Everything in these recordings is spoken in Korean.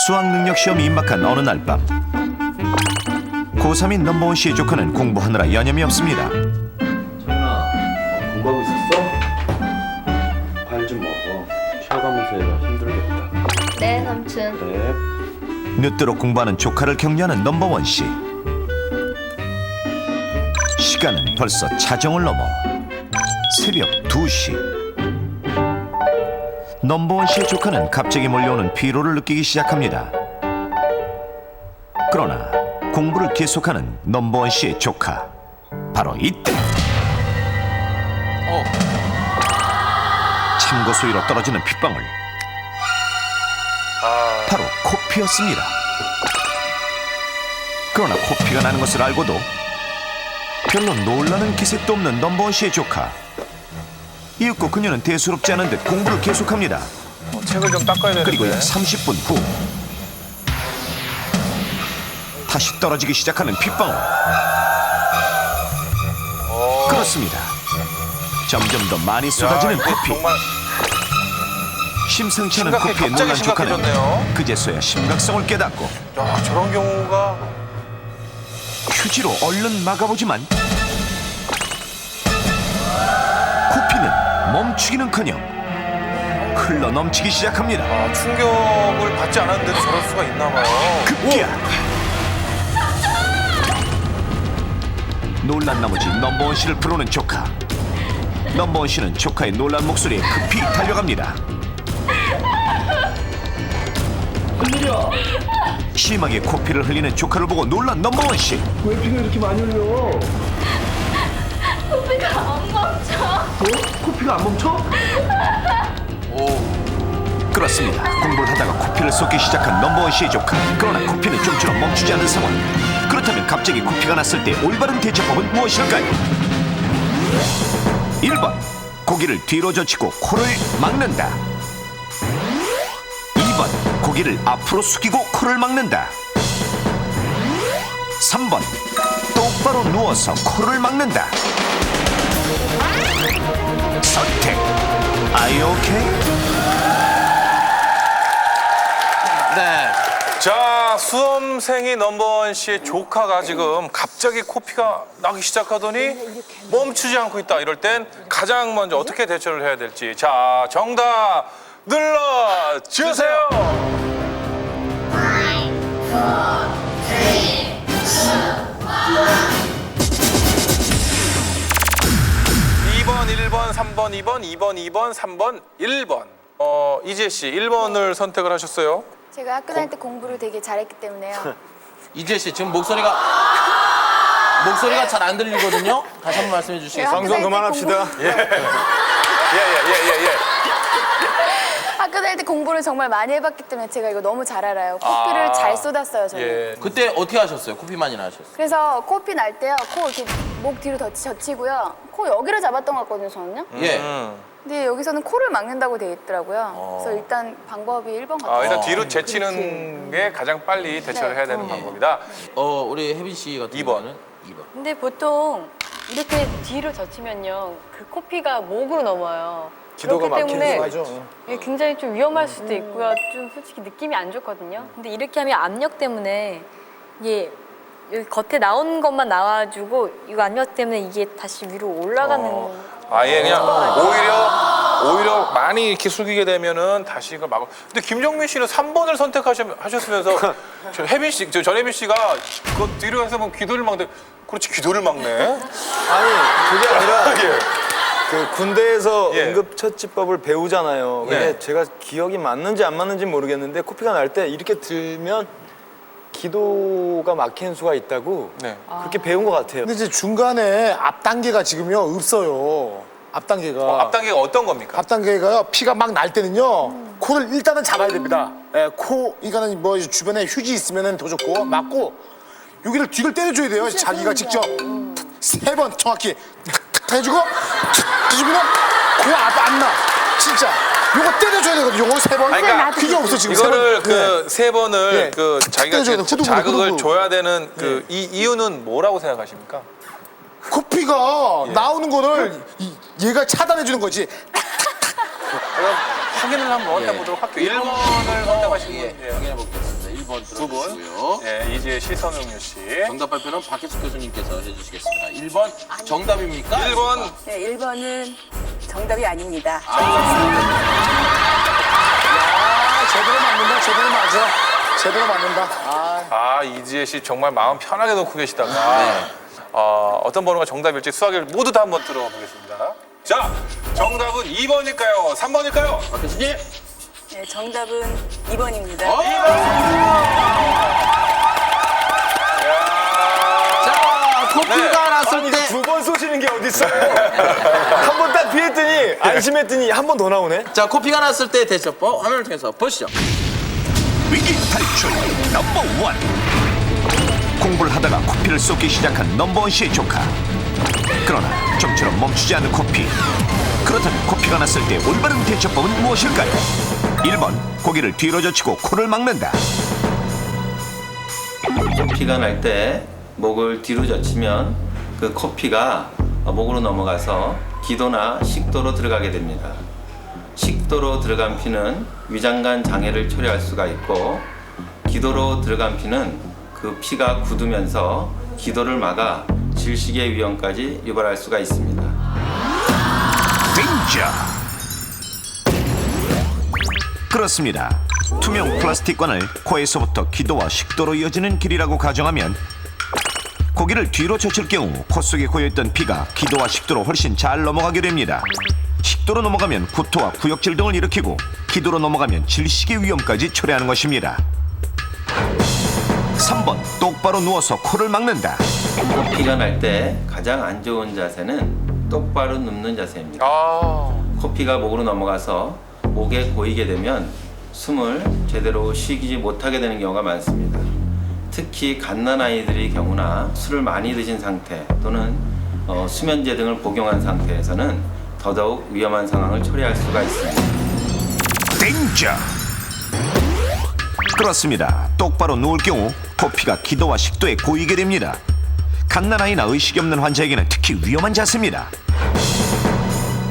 수학능력 시험이 임박한 어느 날 밤, 고3인 넘버원 씨의 조카는 공부하느라 여념이 없습니다. 정인아, 공부하고 있었어? 과일 좀 먹어. 쉬어가면서 해라. 힘들겠다. 네, 삼촌. 그래. 늦도록 공부하는 조카를 격려하는 넘버원 씨. 시간은 벌써 자정을 넘어 새벽 2시. 넘버원 씨의 조카는 갑자기 몰려오는 피로를 느끼기 시작합니다. 그러나 공부를 계속하는 넘버원 씨의 조카. 바로 이때 참고수 위로 떨어지는 핏방울. 바로 코피였습니다. 그러나 코피가 나는 것을 알고도 별로 놀라는 기색도 없는 넘버원 씨의 조카. 이윽고 그녀는 대수롭지 않은 듯 공부를 계속합니다. 책을 좀 닦아야 되는데. 그리고 약 30분 후 다시 떨어지기 시작하는 핏방울. 그렇습니다. 점점 더 많이 쏟아지는 코피. 정말 심상치 않은 코피에 놀란 갑자기 조카는 심각해졌네요. 그제서야 심각성을 깨닫고 야, 저런 경우가 휴지로 얼른 막아보지만 코피는 멈추기는커녕 흘러 넘치기 시작합니다. 충격을 받지 않았는데도 저럴 수가 있나 봐요. 급기야 놀란 나머지 넘버원 씨를 부르는 조카. 넘버원 씨는 조카의 놀란 목소리에 급히 달려갑니다. 웬일이야? 심하게 코피를 흘리는 조카를 보고 놀란 넘버원 씨. 왜 피가 이렇게 많이 흘려? 코피가 안 멈춰. 코피가 안 멈춰? 그렇습니다. 공부를 하다가 코피를 쏟기 시작한 넘버원 씨의 조카. 그러나 코피는 좀처럼 멈추지 않는 상황. 그렇다면 갑자기 코피가 났을 때 올바른 대처법은 무엇일까요? 1번 고기를 뒤로 젖히고 코를 막는다. 2번 고기를 앞으로 숙이고 코를 막는다. 3번 똑바로 누워서 코를 막는다. 선택. Are you okay? 네. 자, 수험생이 넘버원 씨의 조카가 지금 갑자기 코피가 나기 시작하더니 멈추지 않고 있다. 이럴 땐 가장 먼저 어떻게 대처를 해야 될지. 자, 정답 눌러주세요. 2번, 1번, 3번, 2번, 2번, 2번, 3번, 1번. 이지혜 씨, 1번을 선택을 하셨어요. 제가 학교 다닐 때 공부를 되게 잘했기 때문에요. 이재 씨 지금 목소리가 잘 안 들리거든요. 다시 한번 말씀해 주시겠어요? 방송 그만합시다. 예. 학교 다닐 때 공부를 정말 많이 해봤기 때문에 제가 이거 너무 잘 알아요. 코피를 잘 쏟았어요, 저는. 예. 그때 어떻게 하셨어요? 코피 많이 나셨어요? 그래서 코피 날 때요, 코 이렇게 목 뒤로 젖히고요. 코 여기를 잡았던 것 같거든요, 저는요. 예. 근데 여기서는 코를 막는다고 돼 있더라고요. 그래서 일단 방법이 1번 같아요. 일단 뒤로 제치는 게 가장 빨리 대처를 해야 되는 방법이다. 우리 혜빈 씨 같은 2번. 경우는 2번. 근데 보통 이렇게 뒤로 젖히면요, 그 코피가 목으로 넘어요. 기도가 그렇기 때문에 막히는 이게 굉장히 좀 위험할 수도 있고요. 좀 솔직히 느낌이 안 좋거든요. 근데 이렇게 하면 압력 때문에 이게 여기 겉에 나온 것만 나와주고 이거 압력 때문에 이게 다시 위로 올라가는. 아예 그냥 오히려 많이 이렇게 숙이게 되면은 다시 이걸 막아. 근데 김정민 씨는 3번을 선택하셨으면서 전혜빈 씨가 그 뒤로 해서 뭐 기도를 막는데 그렇지 기도를 막네. 아니 그게 아니라 예. 그 군대에서 예. 응급처치법을 배우잖아요. 근데 네. 제가 기억이 맞는지 안 맞는지 모르겠는데 코피가 날 때 이렇게 들면 기도가 막히는 수가 있다고 네. 그렇게 배운 것 같아요. 근데 이제 중간에 앞 단계가 지금요 없어요. 앞 단계가. 앞 단계가 어떤 겁니까? 앞 단계가요. 피가 막 날 때는요. 코를 일단은 잡아야 됩니다. 예, 코 이거는 뭐 주변에 휴지 있으면은 더 좋고 맞고 여기를 뒤를 때려줘야 돼요. 자기가 직접 3번 정확히 탁 해주고 뒤집으면 코 안 나. 진짜. 요거 때려줘야 되거든요. 요거 3번. 그러니까 그게 없어 지금. 이거를 3번. 그 세 번을 네. 그 자기가 때려줘야 돼. 후두부, 자극을 후두부. 줘야 되는 그 이 이유는 뭐라고 생각하십니까? 코피가 예. 나오는 거를 얘가 차단해 주는 거지. 그럼 확인을 한번 해보도록 할게요. 1번을 선택하신 분. 예, 확인해 볼게요. 한번 들어주시고요. 네, 이지혜 씨, 선웅유 씨. 정답 발표는 박혜숙 교수님께서 해주시겠습니다. 1번 정답입니까? 1번. 네, 1번은 정답이 아닙니다. 제대로 맞는다, 제대로 맞아. 제대로 맞는다. 아, 이지혜 씨 정말 마음 편하게 놓고 계시다가 어떤 번호가 정답일지 수학을 모두 다 한번 들어보겠습니다. 자, 정답은 2번일까요? 3번일까요? 박 교수님. 네, 정답은 2번입니다. 자, 코피가 네. 났을 때. 두 번 쏘시는 게 어딨어요? 한 번 딱 피했더니 안심했더니 한 번 더 나오네. 자, 코피가 났을 때 대처법 화면을 통해서 보시죠. 위기 탈출 넘버 원. 공부를 하다가 코피를 쏟기 시작한 넘버원 씨의 조카. 그러나 좀처럼 멈추지 않는 코피. 그렇다면 코피가 났을 때 올바른 대처법은 무엇일까요? 1번 고개를 뒤로 젖히고 코를 막는다. 코피가 날 때 목을 뒤로 젖히면 그 코피가 목으로 넘어가서 기도나 식도로 들어가게 됩니다. 식도로 들어간 피는 위장관 장애를 초래할 수가 있고, 기도로 들어간 피는 그 피가 굳으면서 기도를 막아 질식의 위험까지 유발할 수가 있습니다. 딩저. 그렇습니다. 투명 플라스틱관을 코에서부터 기도와 식도로 이어지는 길이라고 가정하면 고개를 뒤로 젖힐 경우 코 속에 고여있던 피가 기도와 식도로 훨씬 잘 넘어가게 됩니다. 식도로 넘어가면 구토와 구역질 등을 일으키고, 기도로 넘어가면 질식의 위험까지 초래하는 것입니다. 3번 똑바로 누워서 코를 막는다. 코피가 날 때 가장 안 좋은 자세는 똑바로 눕는 자세입니다. 코피가 목으로 넘어가서 목에 고이게 되면 숨을 제대로 쉬지 못하게 되는 경우가 많습니다. 특히 갓난아이들의 경우나 술을 많이 드신 상태 또는 수면제 등을 복용한 상태에서는 더더욱 위험한 상황을 초래할 수가 있습니다. 딩저. 그렇습니다. 똑바로 누울 경우 코피가 기도와 식도에 고이게 됩니다. 갓난아이나 의식이 없는 환자에게는 특히 위험한 자세입니다.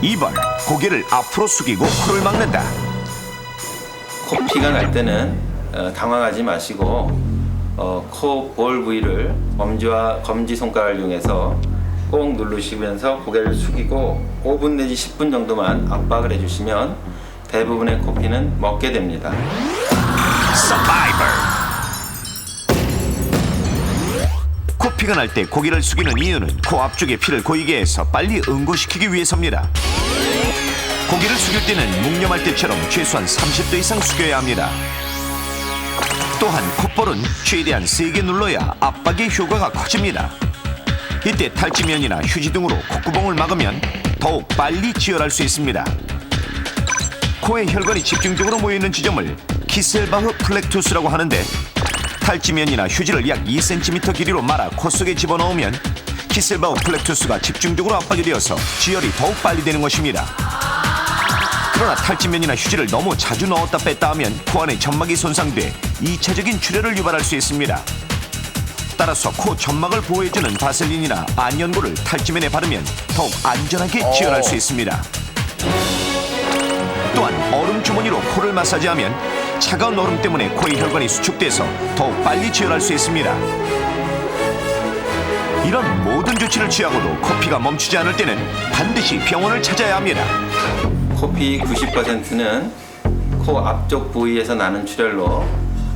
2번 고개를 앞으로 숙이고 코를 막는다. 코피가 날 때는 당황하지 마시고 코 볼 부위를 엄지와 검지 손가락을 이용해서 꼭 누르시면서 고개를 숙이고 5분 내지 10분 정도만 압박을 해주시면 대부분의 코피는 먹게 됩니다. 서바이벌. 코피가 날 때 고개를 숙이는 이유는 코 앞쪽에 피를 고이게 해서 빨리 응고시키기 위해서입니다. 고개를 숙일 때는 묵념할 때처럼 최소한 30도 이상 숙여야 합니다. 또한 콧볼은 최대한 세게 눌러야 압박의 효과가 커집니다. 이때 탈지면이나 휴지 등으로 콧구멍을 막으면 더욱 빨리 지혈할 수 있습니다. 코에 혈관이 집중적으로 모여있는 지점을 키셀바흐 플렉투스라고 하는데, 탈지면이나 휴지를 약 2cm 길이로 말아 코 속에 집어넣으면 키셀바흐 플렉투스가 집중적으로 압박이 되어서 지혈이 더욱 빨리 되는 것입니다. 그러나 탈지면이나 휴지를 너무 자주 넣었다 뺐다 하면 코 안의 점막이 손상돼 2차적인 출혈을 유발할 수 있습니다. 따라서 코 점막을 보호해주는 바셀린이나 안연고를 탈지면에 바르면 더욱 안전하게 지혈할 수 있습니다. 또한 얼음 주머니로 코를 마사지하면 차가운 얼음 때문에 코의 혈관이 수축돼서 더욱 빨리 지혈할 수 있습니다. 이런 모든 조치를 취하고도 코피가 멈추지 않을 때는 반드시 병원을 찾아야 합니다. 코피 90%는 코 앞쪽 부위에서 나는 출혈로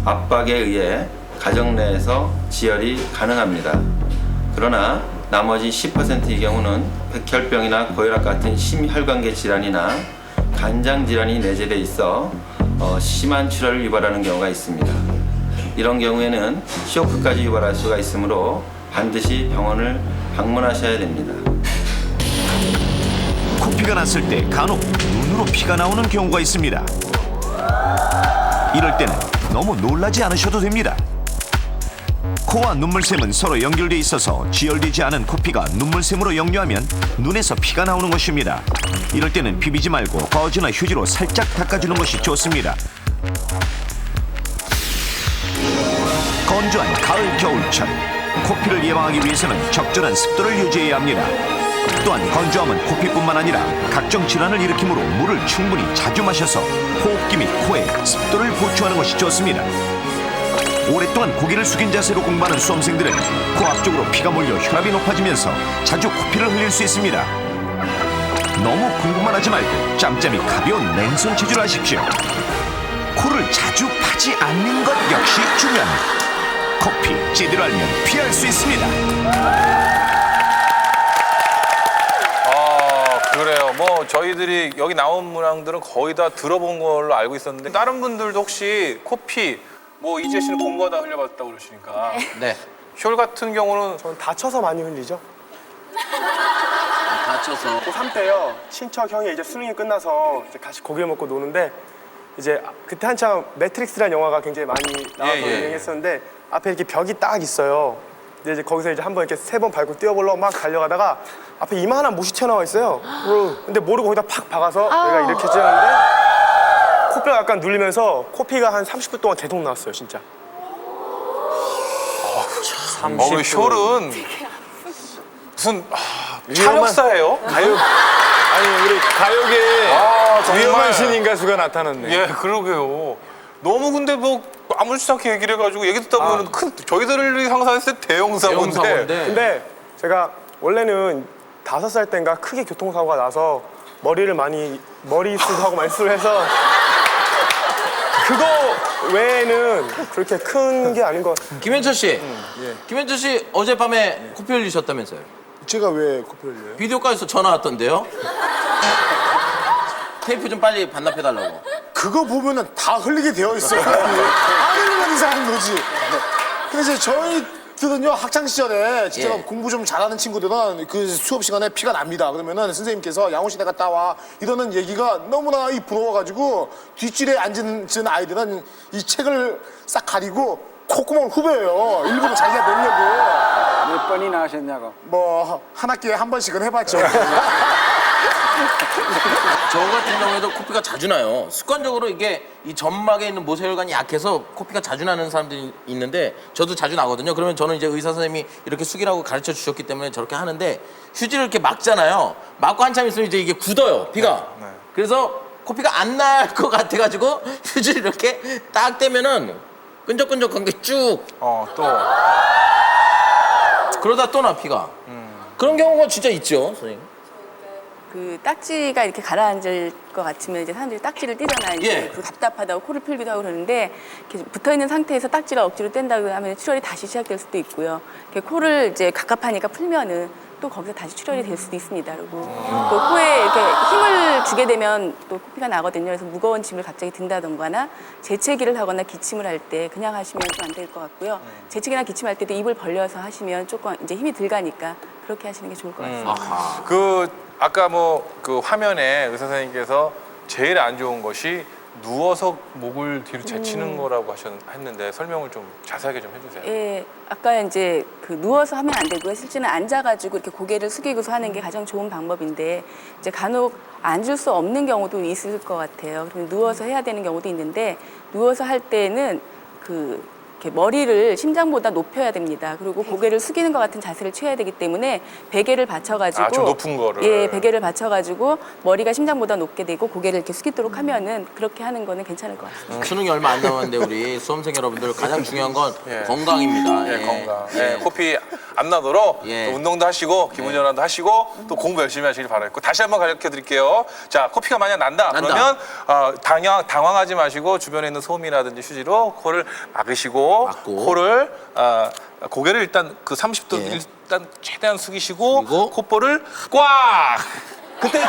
압박에 의해 가정 내에서 지혈이 가능합니다. 그러나 나머지 10%의 경우는 백혈병이나 고혈압 같은 심혈관계 질환이나 간장 질환이 내재돼 있어 심한 출혈을 유발하는 경우가 있습니다. 이런 경우에는 쇼크까지 유발할 수가 있으므로 반드시 병원을 방문하셔야 됩니다. 코피가 났을 때 간혹 눈으로 피가 나오는 경우가 있습니다. 이럴 때는 너무 놀라지 않으셔도 됩니다. 코와 눈물샘은 서로 연결돼 있어서 지혈되지 않은 코피가 눈물샘으로 역류하면 눈에서 피가 나오는 것입니다. 이럴 때는 비비지 말고 거즈나 휴지로 살짝 닦아주는 것이 좋습니다. 건조한 가을 겨울철, 코피를 예방하기 위해서는 적절한 습도를 유지해야 합니다. 또한 건조함은 코피뿐만 아니라 각종 질환을 일으키므로 물을 충분히 자주 마셔서 호흡기 및 코에 습도를 보충하는 것이 좋습니다. 오랫동안 고개를 숙인 자세로 공부하는 수험생들은 코 앞쪽으로 피가 몰려 혈압이 높아지면서 자주 코피를 흘릴 수 있습니다. 너무 공부만 하지 말고 짬짬이 가벼운 냉son 체조를 하십시오. 코를 자주 파지 않는 것 역시 중요합니다. 코피 제대로 알면 피할 수 있습니다. 그래요. 뭐 저희들이 여기 나온 문항들은 거의 다 들어본 걸로 알고 있었는데 다른 분들도 혹시 코피 뭐 이재 씨는 공부하다 흘려봤다고 그러시니까 네. 숄 같은 경우는 전 다쳐서 많이 흘리죠. 다쳐서. 고3 때요. 친척 형이 이제 수능이 끝나서 이제 같이 고기를 먹고 노는데 이제 그때 한창 매트릭스라는 영화가 굉장히 많이 나와서 유행했었는데 앞에 이렇게 벽이 딱 있어요. 근데 이제 거기서 이제 한번 이렇게 3번 밟고 뛰어보려고 막 달려가다가 앞에 이만한 못이 튀어나와 있어요. 근데 모르고 거기다 팍 박아서 내가 이렇게 찌었는데 코뼈가 약간 눌리면서 코피가 한 30분 동안 계속 나왔어요, 진짜. 우리 숄은 무슨 촬영사예요? 아니 우리 가요계에 정말. 위험한 신인 가수가 나타났네. 예, 그러게요. 너무 근데 뭐 아무렇지 않게 얘기를 해가지고 얘기 듣다 보면 저희들이 상상했을 때 대형 사고인데. 근데 제가 원래는 5살 때인가 크게 교통사고가 나서 머리숱하고 많이 쓰를 해서 그거 외에는 그렇게 큰 게 아닌 것 같아요. 김현철 씨. 김현철 씨 어젯밤에 코피 흘리셨다면서요? 제가 왜 코피 흘려요? 비디오과에서 전화 왔던데요? 테이프 좀 빨리 반납해달라고. 그거 보면은 다 흘리게 되어 있어요. 안 흘리면 이상한 거지. 근데 이제 저희들은요 학창 시절에 진짜 예. 공부 좀 잘하는 친구들은 그 수업 시간에 피가 납니다. 그러면은 선생님께서 양호실에 갔다 와 이러는 얘기가 너무나 부러워가지고 뒷줄에 앉은 아이들은 이 책을 싹 가리고 콧구멍을 후벼요. 일부러 자기가 놀려고. 몇 번이나 하셨냐고. 뭐 한 학기에 한 번씩은 해봤죠. 저 같은 경우에도 코피가 자주 나요. 습관적으로 이게 이 점막에 있는 모세혈관이 약해서 코피가 자주 나는 사람들이 있는데 저도 자주 나거든요. 그러면 저는 이제 의사 선생님이 이렇게 숙이라고 가르쳐 주셨기 때문에 저렇게 하는데 휴지를 이렇게 막잖아요. 막고 한참 있으면 이제 이게 굳어요, 피가. 그래서 코피가 안 날 것 같아가지고 휴지를 이렇게 딱 떼면은 끈적끈적한 게 쭉. 또. 그러다 또 나 피가. 그런 경우가 진짜 있죠, 선생님. 그 딱지가 이렇게 가라앉을 것 같으면 이제 사람들이 딱지를 떼잖아요. 이제 예. 그 답답하다고 코를 풀기도 하고 그러는데 이렇게 붙어 있는 상태에서 딱지가 억지로 뗀다고 하면 출혈이 다시 시작될 수도 있고요. 이렇게 코를 이제 갑갑하니까 풀면은 또 거기서 다시 출혈이 될 수도 있습니다. 그리고 또 코에 이렇게 힘을 주게 되면 또 코피가 나거든요. 그래서 무거운 짐을 갑자기 든다던가나 재채기를 하거나 기침을 할 때 그냥 하시면 좀 안 될 것 같고요. 재채기나 기침할 때도 입을 벌려서 하시면 조금 이제 힘이 들 가니까 그렇게 하시는 게 좋을 것 같습니다. 아까 뭐 그 화면에 의사 선생님께서 제일 안 좋은 것이 누워서 목을 뒤로 제치는 거라고 했는데 설명을 좀 자세하게 좀 해주세요. 예, 아까 이제 그 누워서 하면 안 되고요. 실제는 앉아가지고 이렇게 고개를 숙이고서 하는 게 가장 좋은 방법인데 이제 간혹 앉을 수 없는 경우도 있을 것 같아요. 그리고 누워서 해야 되는 경우도 있는데 누워서 할 때는 그 이렇게 머리를 심장보다 높여야 됩니다. 그리고 고개를 숙이는 것 같은 자세를 취해야 되기 때문에 베개를 받쳐가지고 좀 높은 거를. 예, 베개를 받쳐가지고 머리가 심장보다 높게 되고 고개를 이렇게 숙이도록 하면은 그렇게 하는 거는 괜찮을 것 같습니다. 수능이 얼마 안 남았는데 우리 수험생 여러분들 가장 중요한 건 건강입니다. 예, 건강. 예, 코피 안 나도록 예. 또 운동도 하시고 기분 전환도 하시고 또 공부 열심히 하시길 바라겠고 다시 한번 가르쳐 드릴게요. 자, 코피가 만약 난다. 그러면 당황하지 마시고 주변에 있는 솜이라든지 휴지로 코를 막으시고 코를 고개를 일단 그 30도 일단 최대한 숙이시고 그리고 콧볼을 꽉. 그때